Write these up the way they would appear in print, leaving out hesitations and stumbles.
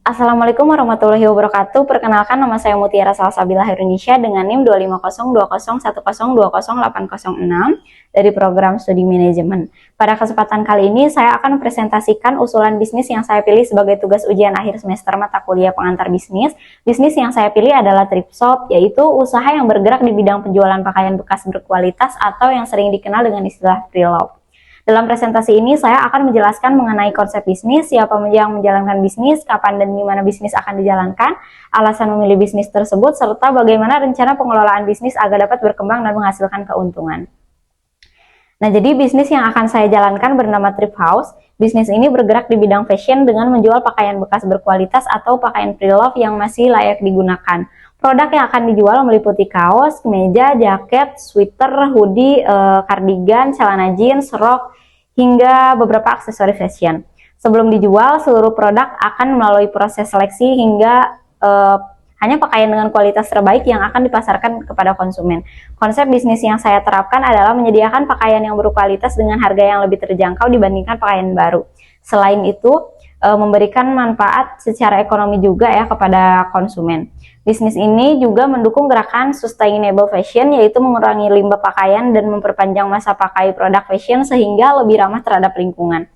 Assalamualaikum warahmatullahi wabarakatuh. Perkenalkan, nama saya Mutiara Salsabila Indonesia dengan NIM 2502010108006 dari program studi manajemen. Pada kesempatan kali ini saya akan presentasikan usulan bisnis yang saya pilih sebagai tugas ujian akhir semester mata kuliah pengantar bisnis. Bisnis yang saya pilih adalah thrift shop, yaitu usaha yang bergerak di bidang penjualan pakaian bekas berkualitas atau yang sering dikenal dengan istilah pre-love. Dalam presentasi ini, saya akan menjelaskan mengenai konsep bisnis, siapa yang menjalankan bisnis, kapan dan di mana bisnis akan dijalankan, alasan memilih bisnis tersebut, serta bagaimana rencana pengelolaan bisnis agar dapat berkembang dan menghasilkan keuntungan. Nah, jadi bisnis yang akan saya jalankan bernama Thrift House. Bisnis ini bergerak di bidang fashion dengan menjual pakaian bekas berkualitas atau pakaian pre-love yang masih layak digunakan. Produk yang akan dijual meliputi kaos, kemeja, jaket, sweater, hoodie, kardigan, celana jeans, rok, hingga beberapa aksesori fashion. Sebelum dijual, seluruh produk akan melalui proses seleksi hingga hanya pakaian dengan kualitas terbaik yang akan dipasarkan kepada konsumen. Konsep bisnis yang saya terapkan adalah menyediakan pakaian yang berkualitas dengan harga yang lebih terjangkau dibandingkan pakaian baru. Selain itu, memberikan manfaat secara ekonomi juga ya kepada konsumen. Bisnis ini juga mendukung gerakan sustainable fashion, yaitu mengurangi limbah pakaian dan memperpanjang masa pakai produk fashion sehingga lebih ramah terhadap lingkungan.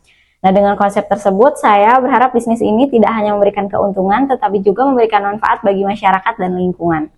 Nah, dengan konsep tersebut, saya berharap bisnis ini tidak hanya memberikan keuntungan, tetapi juga memberikan manfaat bagi masyarakat dan lingkungan.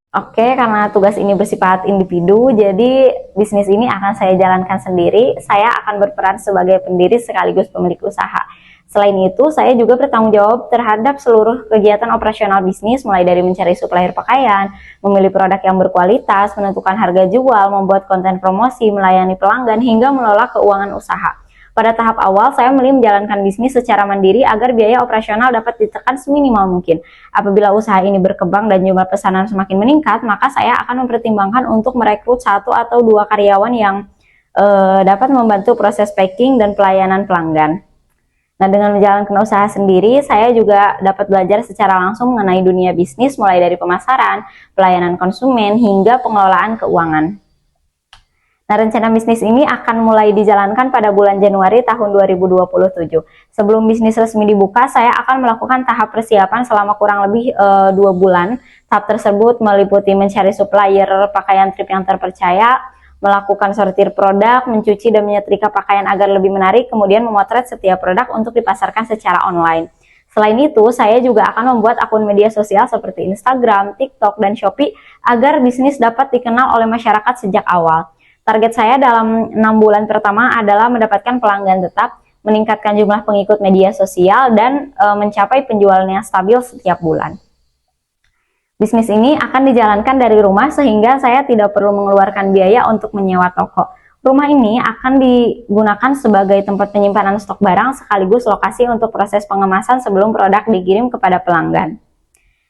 Oke, karena tugas ini bersifat individu, jadi bisnis ini akan saya jalankan sendiri. Saya akan berperan sebagai pendiri sekaligus pemilik usaha. Selain itu, saya juga bertanggung jawab terhadap seluruh kegiatan operasional bisnis, mulai dari mencari supplier pakaian, memilih produk yang berkualitas, menentukan harga jual, membuat konten promosi, melayani pelanggan, hingga mengelola keuangan usaha. Pada tahap awal, saya memilih menjalankan bisnis secara mandiri agar biaya operasional dapat ditekan seminimal mungkin. Apabila usaha ini berkembang dan jumlah pesanan semakin meningkat, maka saya akan mempertimbangkan untuk merekrut 1 atau 2 karyawan yang dapat membantu proses packing dan pelayanan pelanggan. Nah, dengan menjalankan usaha sendiri, saya juga dapat belajar secara langsung mengenai dunia bisnis, mulai dari pemasaran, pelayanan konsumen, hingga pengelolaan keuangan. Nah, rencana bisnis ini akan mulai dijalankan pada bulan Januari tahun 2027. Sebelum bisnis resmi dibuka, saya akan melakukan tahap persiapan selama kurang lebih 2 bulan. Tahap tersebut meliputi mencari supplier pakaian thrift yang terpercaya, melakukan sortir produk, mencuci dan menyetrika pakaian agar lebih menarik, kemudian memotret setiap produk untuk dipasarkan secara online. Selain itu, saya juga akan membuat akun media sosial seperti Instagram, TikTok, dan Shopee agar bisnis dapat dikenal oleh masyarakat sejak awal. Target saya dalam 6 bulan pertama adalah mendapatkan pelanggan tetap, meningkatkan jumlah pengikut media sosial, dan mencapai penjualan yang stabil setiap bulan. Bisnis ini akan dijalankan dari rumah sehingga saya tidak perlu mengeluarkan biaya untuk menyewa toko. Rumah ini akan digunakan sebagai tempat penyimpanan stok barang sekaligus lokasi untuk proses pengemasan sebelum produk dikirim kepada pelanggan.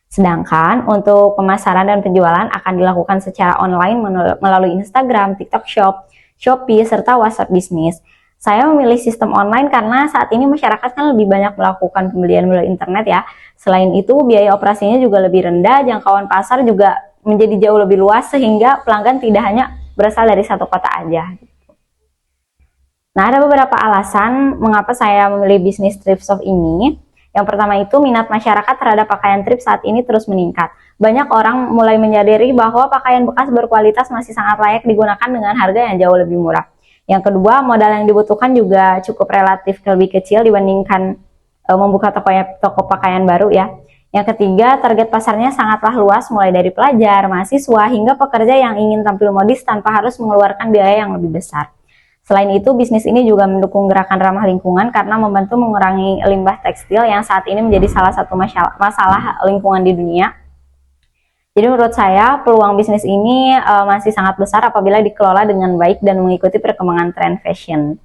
Sedangkan untuk pemasaran dan penjualan akan dilakukan secara online melalui Instagram, TikTok Shop, Shopee, serta WhatsApp bisnis. Saya memilih sistem online karena saat ini masyarakat kan lebih banyak melakukan pembelian melalui internet ya. Selain itu, biaya operasinya juga lebih rendah, jangkauan pasar juga menjadi jauh lebih luas sehingga pelanggan tidak hanya berasal dari satu kota aja. Nah, ada beberapa alasan mengapa saya memilih bisnis thrift shop ini. Yang pertama itu, minat masyarakat terhadap pakaian thrift saat ini terus meningkat. Banyak orang mulai menyadari bahwa pakaian bekas berkualitas masih sangat layak digunakan dengan harga yang jauh lebih murah. Yang kedua, modal yang dibutuhkan juga cukup relatif lebih kecil dibandingkan membuka toko pakaian baru ya. Yang ketiga, target pasarnya sangatlah luas, mulai dari pelajar, mahasiswa, hingga pekerja yang ingin tampil modis tanpa harus mengeluarkan biaya yang lebih besar. Selain itu, bisnis ini juga mendukung gerakan ramah lingkungan karena membantu mengurangi limbah tekstil yang saat ini menjadi salah satu masalah lingkungan di dunia. Jadi menurut saya, peluang bisnis ini masih sangat besar apabila dikelola dengan baik dan mengikuti perkembangan tren fashion.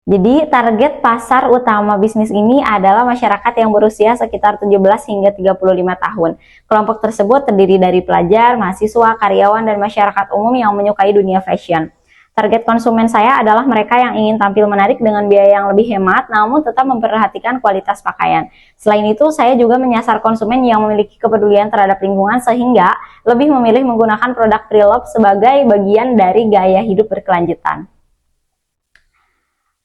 Jadi target pasar utama bisnis ini adalah masyarakat yang berusia sekitar 17 hingga 35 tahun. Kelompok tersebut terdiri dari pelajar, mahasiswa, karyawan, dan masyarakat umum yang menyukai dunia fashion. Target konsumen saya adalah mereka yang ingin tampil menarik dengan biaya yang lebih hemat, namun tetap memperhatikan kualitas pakaian. Selain itu, saya juga menyasar konsumen yang memiliki kepedulian terhadap lingkungan sehingga lebih memilih menggunakan produk pre-love sebagai bagian dari gaya hidup berkelanjutan.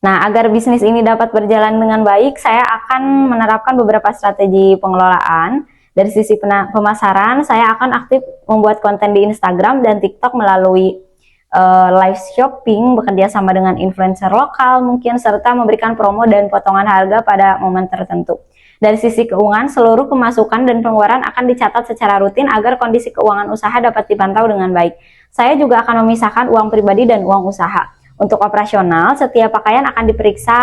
Nah, agar bisnis ini dapat berjalan dengan baik, saya akan menerapkan beberapa strategi pengelolaan. Dari sisi pemasaran, saya akan aktif membuat konten di Instagram dan TikTok melalui live shopping, bekerja sama dengan influencer lokal mungkin, serta memberikan promo dan potongan harga pada momen tertentu. Dari sisi keuangan, seluruh pemasukan dan pengeluaran akan dicatat secara rutin agar kondisi keuangan usaha dapat dipantau dengan baik. Saya juga akan memisahkan uang pribadi dan uang usaha. Untuk operasional, setiap pakaian akan diperiksa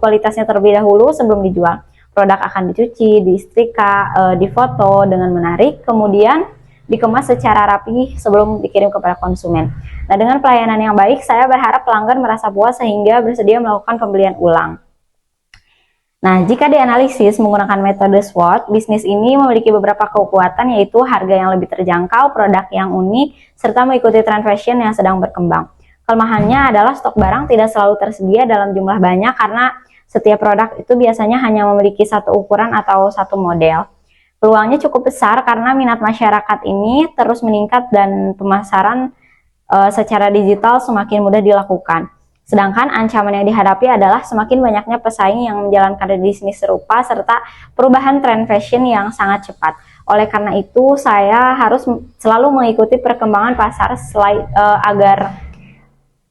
kualitasnya terlebih dahulu sebelum dijual. Produk akan dicuci, disetrika, difoto dengan menarik, kemudian dikemas secara rapi sebelum dikirim kepada konsumen. Nah, dengan pelayanan yang baik, saya berharap pelanggan merasa puas sehingga bersedia melakukan pembelian ulang. Nah, jika dianalisis menggunakan metode SWOT, bisnis ini memiliki beberapa kekuatan, yaitu harga yang lebih terjangkau, produk yang unik, serta mengikuti tren fashion yang sedang berkembang. Kelemahannya adalah stok barang tidak selalu tersedia dalam jumlah banyak karena setiap produk itu biasanya hanya memiliki satu ukuran atau satu model. Peluangnya cukup besar karena minat masyarakat ini terus meningkat dan pemasaran secara digital semakin mudah dilakukan. Sedangkan ancaman yang dihadapi adalah semakin banyaknya pesaing yang menjalankan bisnis serupa serta perubahan tren fashion yang sangat cepat. Oleh karena itu, saya harus selalu mengikuti perkembangan pasar agar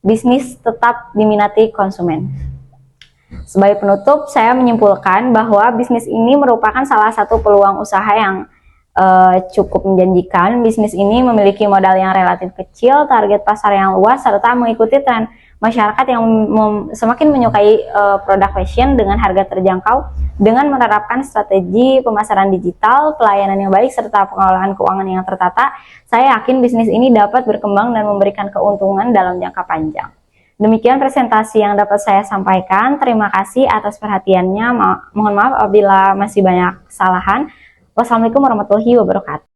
bisnis tetap diminati konsumen. Sebagai penutup, saya menyimpulkan bahwa bisnis ini merupakan salah satu peluang usaha yang cukup menjanjikan. Bisnis ini memiliki modal yang relatif kecil, target pasar yang luas, serta mengikuti tren masyarakat yang semakin menyukai produk fashion dengan harga terjangkau. Dengan menerapkan strategi pemasaran digital, pelayanan yang baik, serta pengelolaan keuangan yang tertata, saya yakin bisnis ini dapat berkembang dan memberikan keuntungan dalam jangka panjang. Demikian presentasi yang dapat saya sampaikan. Terima kasih atas perhatiannya. Mohon maaf apabila masih banyak kesalahan. Wassalamualaikum warahmatullahi wabarakatuh.